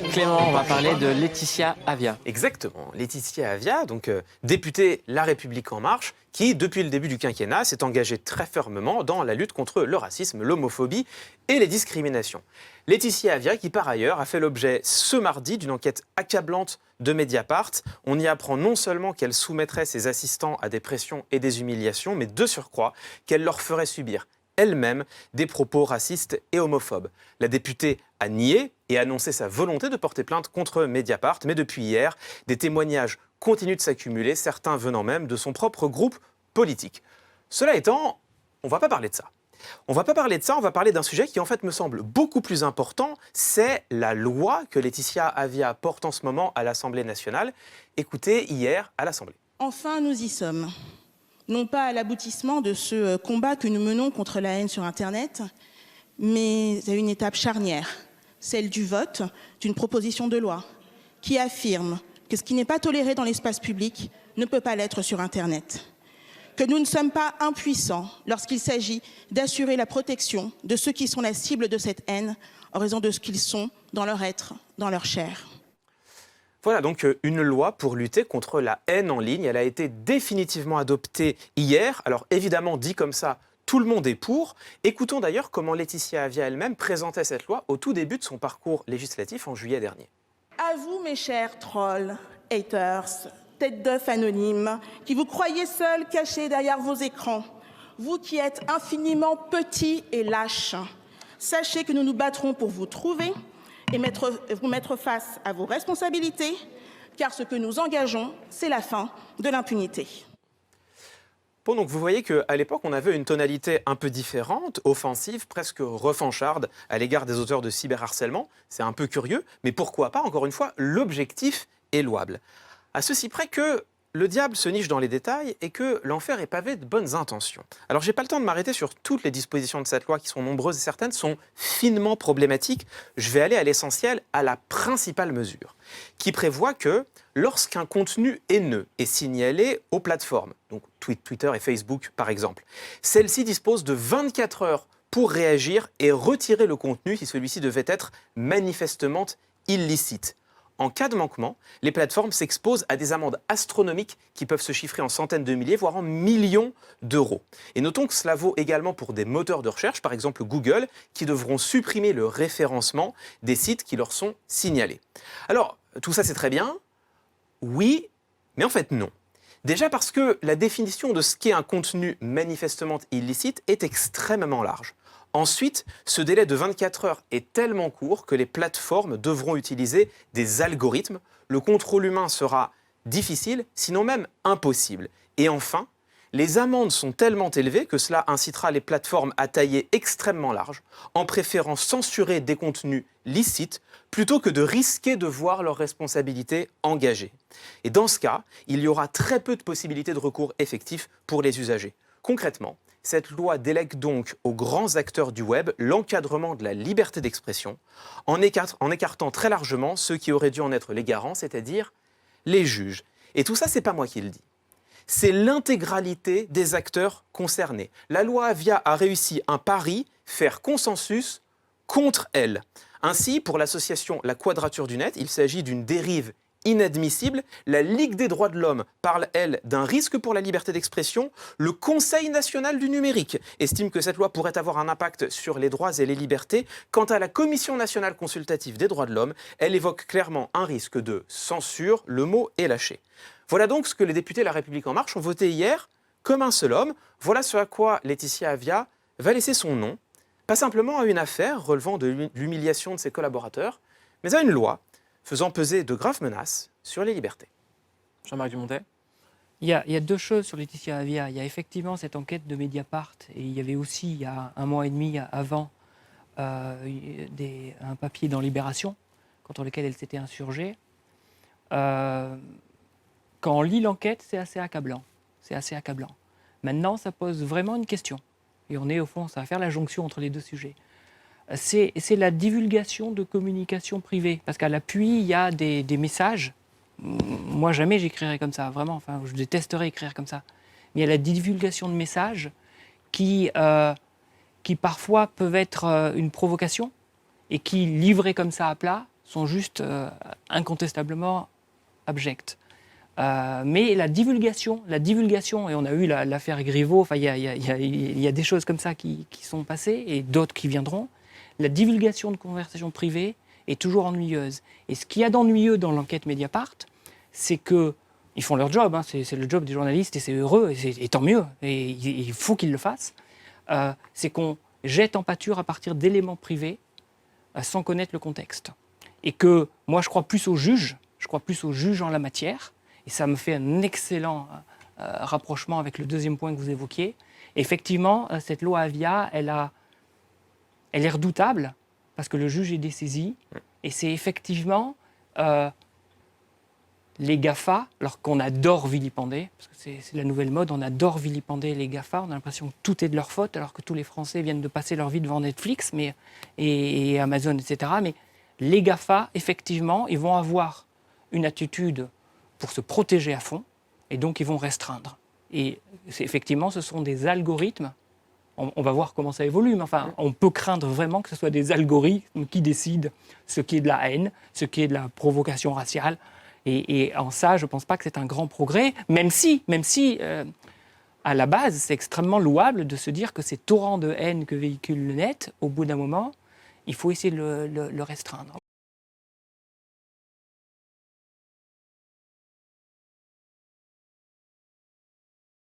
Clément, on va parler de Laetitia Avia. Exactement, Laetitia Avia, donc députée La République En Marche, qui, depuis le début du quinquennat, s'est engagée très fermement dans la lutte contre le racisme, l'homophobie et les discriminations. Laetitia Avia, qui par ailleurs a fait l'objet ce mardi d'une enquête accablante de Mediapart. On y apprend non seulement qu'elle soumettrait ses assistants à des pressions et des humiliations, mais de surcroît qu'elle leur ferait subir elle-même des propos racistes et homophobes. La députée a nié et annoncé sa volonté de porter plainte contre Mediapart, mais depuis hier, des témoignages continuent de s'accumuler, certains venant même de son propre groupe politique. Cela étant, on ne va pas parler de ça. On va parler d'un sujet qui en fait me semble beaucoup plus important, c'est la loi que Laetitia Avia porte en ce moment à l'Assemblée nationale. Écoutez, hier à l'Assemblée. Enfin, nous y sommes. Non pas à l'aboutissement de ce combat que nous menons contre la haine sur Internet, mais à une étape charnière, celle du vote d'une proposition de loi qui affirme que ce qui n'est pas toléré dans l'espace public ne peut pas l'être sur Internet. Que nous ne sommes pas impuissants lorsqu'il s'agit d'assurer la protection de ceux qui sont la cible de cette haine en raison de ce qu'ils sont dans leur être, dans leur chair. Voilà donc une loi pour lutter contre la haine en ligne. Elle a été définitivement adoptée hier. Alors évidemment, dit comme ça, tout le monde est pour. Écoutons d'ailleurs comment Laetitia Avia elle-même présentait cette loi au tout début de son parcours législatif en juillet dernier. À vous, mes chers trolls, haters, têtes d'œufs anonymes, qui vous croyez seuls cachés derrière vos écrans, vous qui êtes infiniment petits et lâches, sachez que nous nous battrons pour vous trouver et vous mettre face à vos responsabilités, car ce que nous engageons, c'est la fin de l'impunité. Bon, donc vous voyez qu'à l'époque, on avait une tonalité un peu différente, offensive, presque revancharde à l'égard des auteurs de cyberharcèlement. C'est un peu curieux, mais pourquoi pas, encore une fois, l'objectif est louable. À ceci près que le diable se niche dans les détails et que l'enfer est pavé de bonnes intentions. Alors, j'ai pas le temps de m'arrêter sur toutes les dispositions de cette loi qui sont nombreuses et certaines sont finement problématiques. Je vais aller à l'essentiel, à la principale mesure, qui prévoit que lorsqu'un contenu haineux est signalé aux plateformes, donc Twitter et Facebook par exemple, celles-ci disposent de 24 heures pour réagir et retirer le contenu si celui-ci devait être manifestement illicite. En cas de manquement, les plateformes s'exposent à des amendes astronomiques qui peuvent se chiffrer en centaines de milliers, voire en millions d'euros. Et notons que cela vaut également pour des moteurs de recherche, par exemple Google, qui devront supprimer le référencement des sites qui leur sont signalés. Alors, tout ça c'est très bien, oui, mais en fait non. Déjà parce que la définition de ce qu'est un contenu manifestement illicite est extrêmement large. Ensuite, ce délai de 24 heures est tellement court que les plateformes devront utiliser des algorithmes. Le contrôle humain sera difficile, sinon même impossible. Et enfin, les amendes sont tellement élevées que cela incitera les plateformes à tailler extrêmement large, en préférant censurer des contenus licites plutôt que de risquer de voir leurs responsabilités engagées. Et dans ce cas, il y aura très peu de possibilités de recours effectifs pour les usagers. Concrètement, cette loi délègue donc aux grands acteurs du web l'encadrement de la liberté d'expression en écartant très largement ceux qui auraient dû en être les garants, c'est-à-dire les juges. Et tout ça, c'est pas moi qui le dis. C'est l'intégralité des acteurs concernés. La loi Avia a réussi un pari, faire consensus contre elle. Ainsi, pour l'association La Quadrature du Net, il s'agit d'une dérive inadmissible. La Ligue des droits de l'homme parle, elle, d'un risque pour la liberté d'expression. Le Conseil national du numérique estime que cette loi pourrait avoir un impact sur les droits et les libertés. Quant à la Commission nationale consultative des droits de l'homme, elle évoque clairement un risque de censure. Le mot est lâché. Voilà donc ce que les députés La République En Marche ont voté hier comme un seul homme. Voilà ce à quoi Laetitia Avia va laisser son nom, pas simplement à une affaire relevant de l'humiliation de ses collaborateurs, mais à une loi faisant peser de graves menaces sur les libertés. Jean-Marc Dumontet. Il y a deux choses sur Laetitia Avia. Il y a effectivement cette enquête de Mediapart et il y avait aussi, il y a un mois et demi avant, un papier dans Libération contre lequel elle s'était insurgée. Quand on lit l'enquête, c'est assez accablant. C'est assez accablant. Maintenant, ça pose vraiment une question. Et on est au fond, ça va faire la jonction entre les deux sujets. C'est la divulgation de communication privée. Parce qu'à l'appui, il y a des messages. Moi, jamais j'écrirais comme ça, vraiment. Enfin, je détesterais écrire comme ça. Mais il y a la divulgation de messages qui parfois peuvent être une provocation et qui, livrés comme ça à plat, sont juste incontestablement abjectes. Mais la divulgation, et on a eu l'affaire Griveaux, il y a des choses comme ça qui sont passées et d'autres qui viendront. La divulgation de conversations privées est toujours ennuyeuse. Et ce qu'il y a d'ennuyeux dans l'enquête Mediapart, c'est qu'ils font leur job, hein, c'est le job des journalistes et c'est heureux, et tant mieux, et il faut qu'ils le fassent. C'est qu'on jette en pâture à partir d'éléments privés sans connaître le contexte. Et que moi, je crois plus aux juges en la matière, et ça me fait un excellent rapprochement avec le deuxième point que vous évoquiez. Effectivement, cette loi Avia, elle est redoutable, parce que le juge est dessaisi, et c'est effectivement les GAFA, alors qu'on adore vilipender, parce que c'est la nouvelle mode, on adore vilipender les GAFA, on a l'impression que tout est de leur faute, alors que tous les Français viennent de passer leur vie devant Netflix et Amazon, etc. Mais les GAFA, effectivement, ils vont avoir une attitude pour se protéger à fond, et donc ils vont restreindre. Et effectivement, ce sont des algorithmes. On va voir comment ça évolue, mais enfin, on peut craindre vraiment que ce soit des algorithmes qui décident ce qui est de la haine, ce qui est de la provocation raciale. Et en ça, je ne pense pas que c'est un grand progrès, même si à la base, c'est extrêmement louable de se dire que ces torrents de haine que véhicule le net, au bout d'un moment, il faut essayer de le restreindre.